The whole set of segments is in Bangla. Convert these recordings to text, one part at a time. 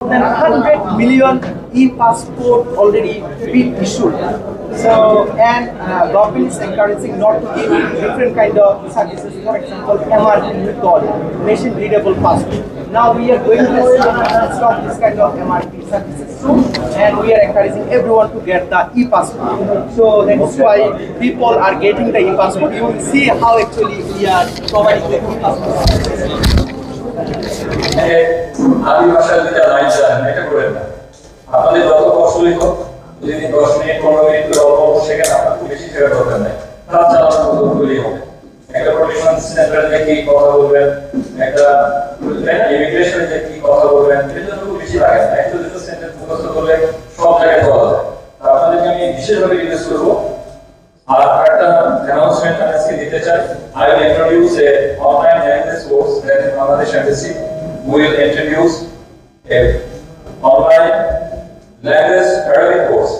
than 100 million e-passport already been issued. So, and government is encouraging not to give different kind of services. For example, MRP we call machine readable passport. Now we are going to stop this kind of MRP services soon, and we are encouraging everyone to get the e-passport. So that is why people are getting the e-passport. You will see how actually we are providing the e-passport. আদি ভাষায় যেটা লাইন জানেন এটা করেন না। আপনাদের যত কষ্টই হোক, যদি 10 মিনিট 15 মিনিট অল্প অল্প শেখেন, আপনার খুব বেশি শেখার দরকার নেই। কাজ চালানোর মতো করলেই হবে। একটা প্রফেশনাল সেন্টারে কি কথা বলবেন, একটা ইমিগ্রেশনে যে কি কথা বলবেন, এর জন্য খুব বেশি লাগে না। একটা দুটো সেন্টেন্স মুখস্থ করলে সব জায়গায় বলা যায়। আপনাদেরকে আমি বিশেষভাবে রিকোয়েস্ট করবো, আর একটা অ্যানাউন্সমেন্ট আমি আজকে দিতে চাই। I will introduce a online language course that in Bangladesh Embassy will introduce a online language Arabic course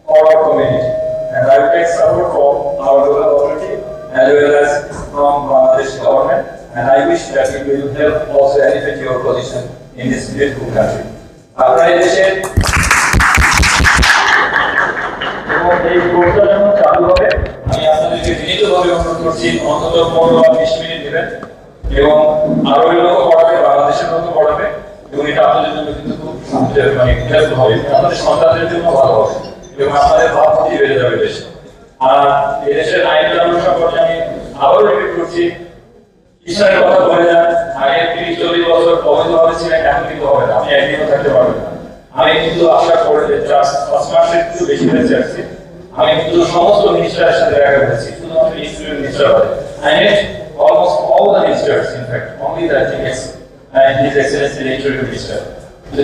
for our community, and I will take support from our local authority as well as from Bangladesh government, and I wish that it will help also elevate your position in this beautiful country. আপনারা এই দেশে এই কোর্সটা যখন চালু হবে, আমি আপনাদেরকে বিনীতভাবে অনুরোধ করছি অন্তত 15-20 মিনিট দিবেন, এবং আরবি লোকও পড়াবে, বাংলাদেশের লোকও পড়াবে, এবং এটা আপনাদের জন্য কিন্তু খুব মানে হেল্প হবে, আপনাদের সন্তানদের জন্য ভালো হবে, এবং আপনাদের ভাবমূর্তি বেড়ে যাবে দেশে। আর এদেশের আইন কানুন সম্পর্কে আমি আবারও রিপিট করছি, ঈশ্বরের কথা বলে যান, আগে 30-40 বছর অবৈধভাবে ছিলেন, এখন কিন্তু হবে না, আপনি একদিনও থাকতে পারবেন না। আমি কিন্তু আশা করি যে 5 মাসের একটু বেশি হয়েছে আসছি, আমি কিন্তু সমস্ত মিনিস্টারের সাথে দেখা করেছি, শুধুমাত্র ইনস্টিটিউট মিনিস্টার বলে। I met almost all the ministers, in fact, only the TX and His Excellency the Interior Minister.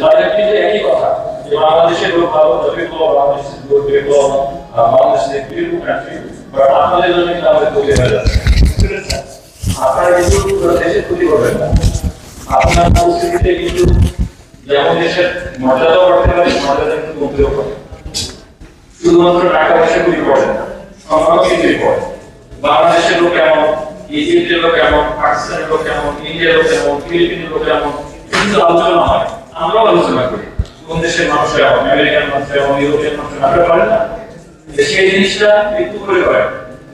তাদের কিন্তু একই কথা, যে বাংলাদেশের লোক ভালো, বিপ্লব, বাংলাদেশের লোক বিপ্লব, বাংলাদেশের বিউটিফুল কান্ট্রি, বাট আপনাদের জন্য কিন্তু আমাদের ক্ষতি হয়ে যাচ্ছে। আপনারা কিন্তু পুরো দেশের ক্ষতি করবেন না, আপনার পরিস্থিতিতে কিন্তু যেমন দেশের মর্যাদাও বাড়তে পারে, মর্যাদা কিন্তু কমতেও পারে। শুধুমাত্র টাকা পয়সা খুবই পড়ে না, সম্মানও কিছুই পড়ে। বাংলাদেশের লোক কেমন, ইজিপ্টের লোক কেমন, পাকিস্তানের লোক কেমন, ইন্ডিয়ার লোক কেমন, ফিলিপিনের লোক কেমন, কিন্তু আলোচনা হয়, আমরাও আলোচনা করি। কোন দেশের মানুষ কেমন, আমেরিকান মানুষ কেমন, ইউরোপিয়ান মানুষ আপনারা পারেন না, সেই জিনিসটা একটু করে করেন।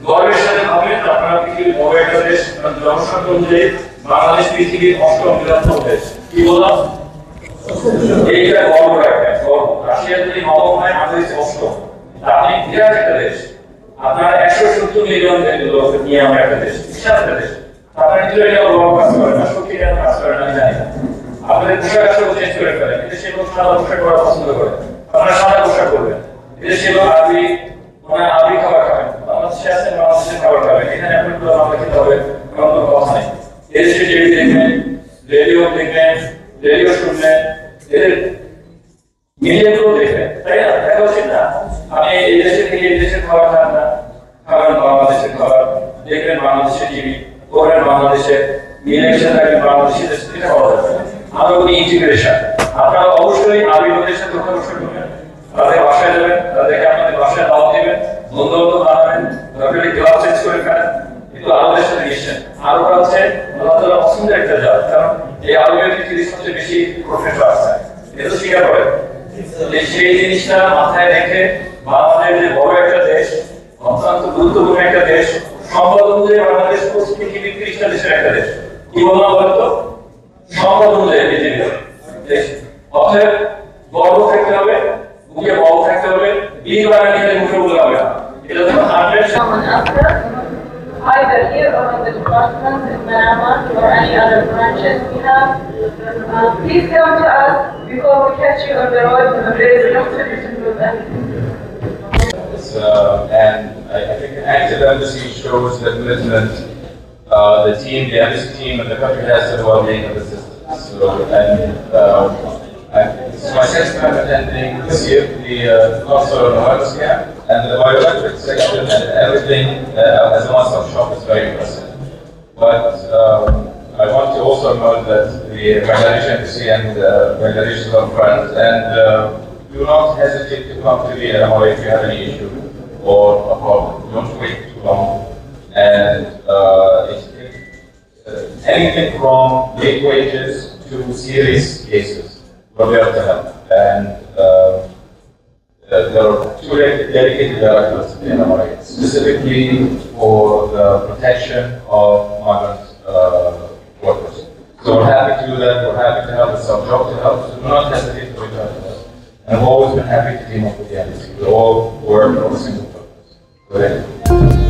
গর্বের সাথে ভাবেন আপনারা পৃথিবীর বড় একটা দেশ, জনসংখ্যা অনুযায়ী বাংলাদেশ পৃথিবীর 8ম বৃহত্তম দেশ। কি বললাম? এইটা গর্ব রাখবেন, গর্ব। রাশিয়া যদি 9ম হয়, আমাদের 8ম। আপনি বিরাট একটা দেশ, আপনার 170 মিলিয়ন লোক নিয়ে আমরা একটা দেশ, বিশাল একটা দেশ। আপনার নিজের এটা গর্ব কাজ করে না, সত্যি এটা কাজ করে না, আমি জানি না। আপনাদের পোশাক আশাক চেঞ্জ করে ফেলেন, এদেশের লোক সাদা পোশাক পরা পছন্দ করে, আপনারা সাদা পোশাক করবেন। এদেশের লোক আরবি, আরবি খাবার খাবেন, বাংলাদেশে আছেন বাংলাদেশের খাবার খাবেন, এখানে আপনি পুরো বাংলা খেতে হবে, কোনো কথা নেই। এদেশে টিভি দেখবেন, রেডিও দেখবেন, রেডিও শুনবেন, এদের মিডিয়াগুলো দেখবেন, তাই না? দেখা উচিত না? আপনি এই দেশে থেকে এই দেশের খাবার খান না, খাবেন বাংলাদেশের খাবার, দেখবেন বাংলাদেশের টিভি, করবেন বাংলাদেশের ইলেকশন, থাকবেন বাংলাদেশের দেশে, এটা করা যাবে না। আমরা বলি ইন্টিগ্রেশন। আপনারা অবশ্যই আরবি লোকের সাথে কথা বসে করবেন, তাদের বাসায় যাবেন, তাদেরকে আপনাদের বাসায় দাওয়াত দিবেন, বন্ধু বান্ধব বানাবেন, তারপরে ক্লাব চেঞ্জ করে ফেলেন, কিন্তু আরবের সাথে মিশছেন। আরবরা হচ্ছে আল্লাহ তাআলা পছন্দের একটা জাত, কারণ এই আরবের পৃথিবীর সবচেয়ে বেশি প্রফেসর আছে, এটা স্বীকার করে। সেই জিনিসটা মাথায় রেখে বাংলাদেশ যে বড় একটা দেশ, অত্যন্ত গুরুত্বপূর্ণ একটা দেশ, সম্পদ অনুযায়ী বাংলাদেশ পৃথিবীর 30টা দেশের একটা দেশ। কি বললাম বলতো? সম্পদ অনুযায়ী পৃথিবীর দেশ। অতএব গর্ব থাকতে হবে, মুখে বল থাকতে হবে, বীর বাঙালি মুখে বলতে হবে না। এটা যখন 100 either here or in the department in Manama or any other branches we have. Please come to us before we catch you on the road and there is enough solution to that. And I think an active embassy shows the commitment the team, the embassy team, and the country has to the well-being of the citizens. So, this is my 6th time attending this year the Consular Awareness Camp, and the biometric section and everything as a one-stop shop is very impressive. But I want to also note that the Bangladesh Embassy and Bangladesh is our friends, and do not hesitate to come to the MOA if you have any issue or a problem. Don't wait too long. And anything from late wages to serious cases. we're there to help. And there are two dedicated directors in MRA, specifically for the protection of migrant workers. So we're happy to do that, we're happy to help, it's our job to help, so do not hesitate to reach out to us. And I've always been happy to team up with the embassy. We all work on a single purpose. Go ahead.